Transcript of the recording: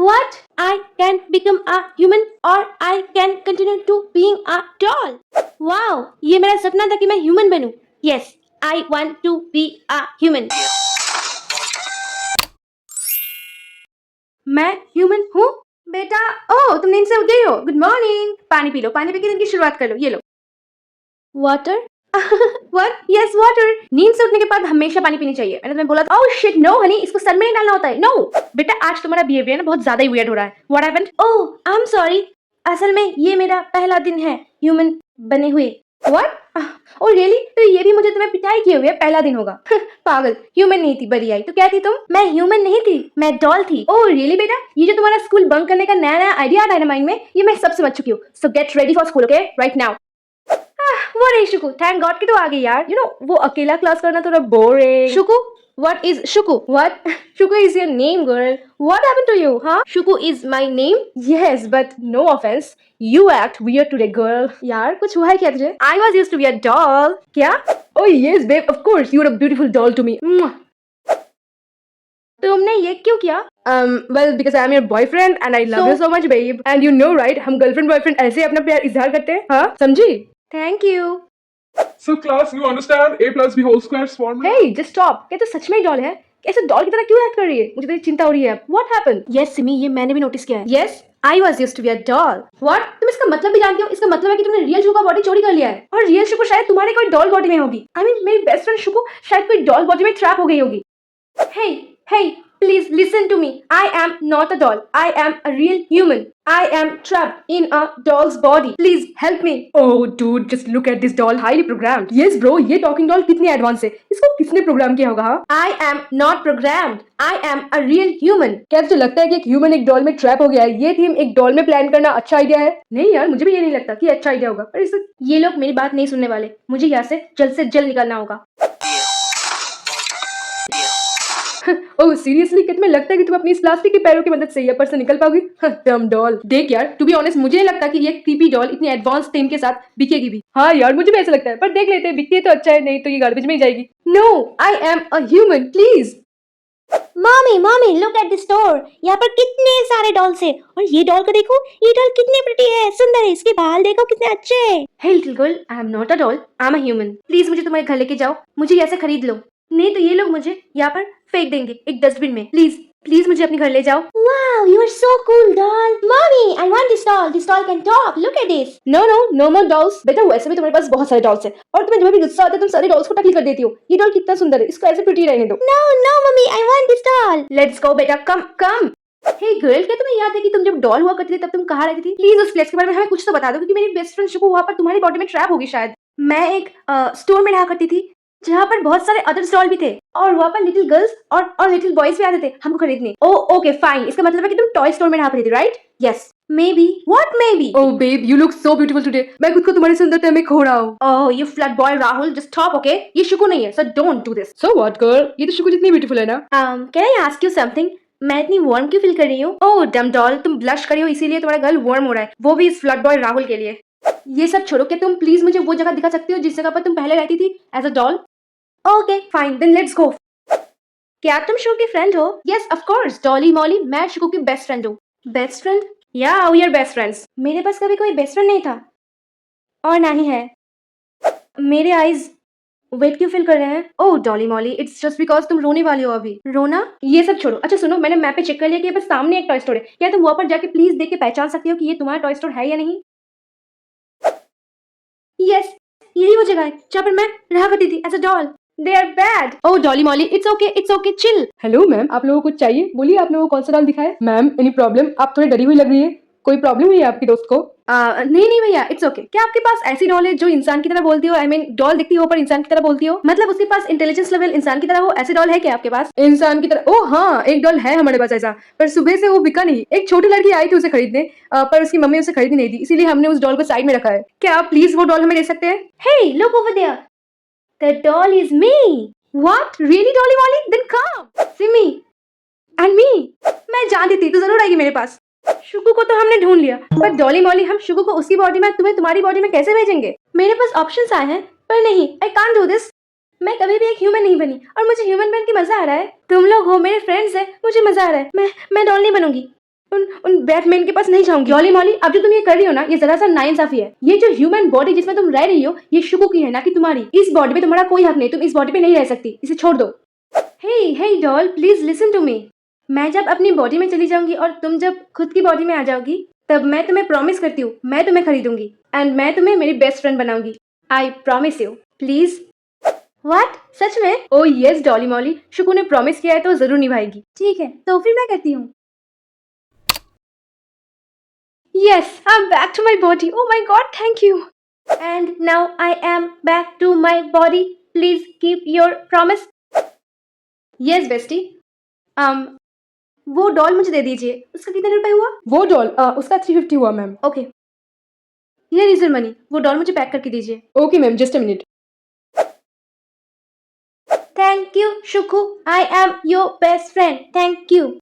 What? I can become a human or I can continue to being a doll. Wow, ये मेरा सपना था कि मैं human बनूं. Yes, I want to be a human. मैं human हूँ? बेटा, ओह तुम नींद से उठ गई हो. Good morning. पानी पी लो, पानी पी के दिन की शुरुआत कर लो. ये लो. वाटर. What? Yes, water. नींद से उठने के बाद हमेशा पानी पीनी चाहिए. मैंने तुम्हें बोला था. Oh shit, no honey, इसको सर में नहीं डालना होता है. No. बेटा आज तुम्हारा बिहेवियर ना बहुत ज्यादा ही weird हो रहा है. What happened? Oh, I'm sorry. असल में ये मेरा पहला दिन है ह्यूमन बने हुए. What? Oh really? तो ये भी मुझे तुम्हें पिटाई किए हुए पहला दिन होगा. पागल, ह्यूमन नहीं थी, बड़ी आई. तो क्या थी तुम? मैं ह्यूमन नहीं थी, मैं डॉल थी. Oh really बेटा? ये जो तुम्हारा स्कूल बंक करने का नया नया आइडिया आता है ना माइंड में, ये मैं सब समझ चुकी हूँ. So get ready for school, okay? Right now. वो रही शुकु. थैंक गॉड कि तो आ गई यार. You know वो अकेला क्लास करना थोड़ा boring. Shuku, what is Shuku? What? Shuku is your name, girl. What happened to you? Huh? Shuku is my name. Yes, but no offense. You act weird today, girl. यार कुछ हुआ है क्या तुझे? I was used to be a doll. क्या? Oh yes, babe. Of course, you're a beautiful doll to me. तुमने ये क्यों किया? Well, because I am your boyfriend and I love you so much, babe. And you know, right? हम girlfriend boyfriend ऐसे अपना प्यार इजहार करते हैं, हाँ? समझी? Thank you. So class, you understand a plus b whole square's formula? Hey, just stop. क्या तो सच में ही डॉल है? ऐसे डॉल की तरह क्यों एक्ट कर रही है? मुझे तो चिंता हो रही है. What happened? Yes, सिमी, ये मैंने भी नोटिस किया है. Yes, I was used to be a doll. What? तुम इसका मतलब भी जानती हो? इसका मतलब है कि तुमने रियल शुकु का बॉडी चोरी कर लिया है. और रियल शुकु शायद तुम्हारे कोई डॉल बॉडी में होगी. I mean, मेरी बेस्ट फ्रेंड शुकु शायद कोई डॉल बॉडी में ट्रैप हो गई होगी. Hey, please listen to me. I am not a doll. I am a real human. I am trapped in a doll's body. Please help me. Oh, dude, just look at this doll. Highly programmed. Yes, bro. ये talking doll कितनी advance है? इसको किसने programme किया होगा? I am not programmed. I am a real human. क्या तुझे लगता है कि एक ह्यूमन एक डॉल में ट्रैप हो गया है? ये थीम एक डॉल में प्लान करना अच्छा आइडिया है? नहीं यार, मुझे भी ये नहीं लगता कि अच्छा आइडिया होगा. पर इसे ये लोग मेरी बात नहीं सुनने वाले. मुझे यहाँ से जल्द निकलना होगा. ओह सीरियसली, क्या तुम्हें लगता है कि तुम अपनी इस प्लास्टिक के पैरों की मदद से यहाँ पर से निकल पाओगी? डम डॉल. देख यार, टू बी ऑनेस्ट मुझे नहीं लगता कि ये क्रीपी डॉल इतनी एडवांस थीम के साथ बिकेगी भी. हाँ यार, मुझे भी ऐसा लगता है. पर देख लेते हैं, बिकती है तो अच्छा है, नहीं तो ये गार्बेज में ही जाएगी. No, I am a human, please. Mommy look at this door. यहाँ पर कितने सारे डॉल्स हैं. और ये डॉल को देखो, ये डॉल कितनी प्रिटी है, सुंदर है. इसके बाल देखो कितने अच्छे हैं. Hey little girl, I am not a doll, I am a human. Please मुझे तुम्हारे घर लेके जाओ. मुझे यहाँ से खरीद लो, नहीं तो ये लोग मुझे यहाँ पर फेंक देंगे एक डस्टबिन में. प्लीज मुझे अपने घर ले जाओ. Wow, you are so cool, doll. Mommy, I want this doll. This doll can talk. Look at this. No more dolls. बेटा वैसे भी तुम्हारे पास बहुत सारे डॉल्स हैं और तुम्हें जब भी गुस्सा आता है तुम सारे डॉल्स को टकली कर देती हो. ये डॉल कितना सुंदर है, इसको ऐसे प्रिटी रहने दो. No, mommy, I want this doll. Let's go, बेटा. Come. Hey girl, क्या तुम्हें याद है कि तुम जब डॉल हुआ करती थी तब तुम कहाँ रहती थी? प्लीज उस प्लेस के बारे में हमें कुछ तो बता दो, क्योंकि मेरी बेस्ट फ्रेंड शुकु वहाँ पर तुम्हारी बॉडी में ट्रैप होगी शायद. मैं एक स्टोर में रहा करती थी जहाँ पर बहुत सारे अदर स्टॉल भी थे और वहाँ पर लिटिल गर्ल्स और लिटिल बॉयज भी आते थे हमको खरीदने. ओके फाइन, इसका मतलब है कि तुम टॉय स्टोर में रहा करती थी, right? Yes. Maybe. What maybe? Oh babe, you look so beautiful today. मैं खुद को तुम्हारी सुंदरता में खो रहा हूँ. Oh, you flat boy Rahul, just stop, okay? ये शुकु नहीं है, so don't do this. So what, girl? ये तो शुकु जितनी beautiful है ना? Can I ask you something? मैं इतनी वार्म क्यों फील कर रही हूँ? Oh, dumb doll, तुम ब्लश कर रही हो इसीलिए तुम्हारा गर्ल वार्म हो रहा है, वो भी इस फ्लड बॉय राहुल के लिए. ये सब छोड़ो, क्या तुम प्लीज मुझे वो जगह दिखा सकती हो जिस जगह पर तुम पहले रहती थी as a doll? Okay fine, then let's go. क्या तुम शुकु की फ्रेंड हो? Yes of course, Dolly Molly, मैं शुकु की बेस्ट फ्रेंड हूँ. Best friend? Yeah we are best friends. मेरे पास कभी कोई बेस्ट फ्रेंड नहीं था और ना ही है. मेरे आईज वेट क्यों फील कर रहे हैं? Oh Dolly Molly, it's just because तुम रोने वाली हो अभी. रोना? ये सब छोड़ो. अच्छा सुनो, मैंने मैप पे चेक कर लिया कि बस सामने एक टॉय स्टोर है. क्या तुम वहाँ पर जाके प्लीज देख के पहचान सकती हो कि ये तुम्हारा टॉय स्टोर है या नहीं? यस, यही वो जगह है जहाँ पर मैं रहा करती थी as a doll. They are bad. Oh Dolly Molly, it's okay, chill. Hello ma'am, आप लोगों को कुछ चाहिए? बोलिए आप लोगों को कौन सा डॉल दिखाए? Ma'am any problem? आप थोड़ी डरी हुई लग रही है. कोई प्रॉब्लम हुई है आपकी दोस्त को? नहीं भैया, इट्स ओके. क्या आपके पास ऐसी डॉल है जो इंसान की तरह बोलती हो? आई मीन डॉल दिखती हो पर इंसान की तरह बोलती हो, मतलब उसके पास इंटेलिजेंस लेवल इंसान की तरह हो, ऐसी डॉल है क्या आपके पास? इंसान की तरह? ओह हाँ, एक डॉल है हमारे पास ऐसा, पर सुबह से वो बिका नहीं. एक छोटी लड़की आई थी उसे खरीदने, पर उसकी मम्मी उसे खरीदी नहीं दी, इसीलिए हमने उस डॉल को साइड में रखा है. क्या आप प्लीज वो डॉल हमें दे सकते हैं? Hey, look over there. The doll is me. What? Really, Dolly Molly? Then come. Simi and me. मैं जानती थी तू जरूर आएगी मेरे पास. शुकु को तो हमने ढूंढ लिया, पर डॉली मॉली, हम शुकु को उसकी बॉडी में तुम्हें तुम्हारी बॉडी में कैसे भेजेंगे? मेरे पास ऑप्शंस आए हैं पर नहीं, आई कांट डू दिस. मैं कभी भी एक ह्यूमन नहीं बनी और मुझे ह्यूमन बन के मजा आ रहा है. तुम लोग हो मेरे फ्रेंड्स हैं, मुझे मजा आ रहा है. मैं डॉल नहीं बनूंगी. उन बैटमैन के पास नहीं जाऊंगी। जॉली मॉली, अब जो तुम ये कर रही हो ना, ये जरा सा नाइंसाफी है। ये जो ह्यूमन बॉडी जिसमें तुम रह रही हो, ये शुकू की है ना कि तुम्हारी। इस बॉडी पे तुम्हारा कोई हक नहीं, तुम इस बॉडी पे नहीं रह सकती, इसे छोड़ दो। Hey doll, please listen to me. मैं जब अपनी बॉडी में चली जाऊंगी और तुम जब खुद की बॉडी में आ जाओगी, तब मैं तुम्हें प्रॉमिस करती हूँ, मैं तुम्हें खरीदूंगी एंड मैं तुम्हें मेरी बेस्ट फ्रेंड बनाऊंगी। I promise you, please. What, सच में? Oh yes Dolly Molly, Shuku ने प्रॉमिस किया है तो जरूर निभाएगी। ठीक है, तो फिर मैं करती हूँ। Yes, I'm back to my body. Oh my god, thank you. And now I am back to my body. Please keep your promise. Yes, bestie. वो डॉल मुझे दे दीजिए। उसका कितने रुपए हुआ? वो डॉल उसका 350 हुआ ma'am. Okay, here is your money. वो डॉल मुझे पैक करके दीजिए। Okay ma'am, just a minute. Thank you Shuku, I am your best friend. Thank you.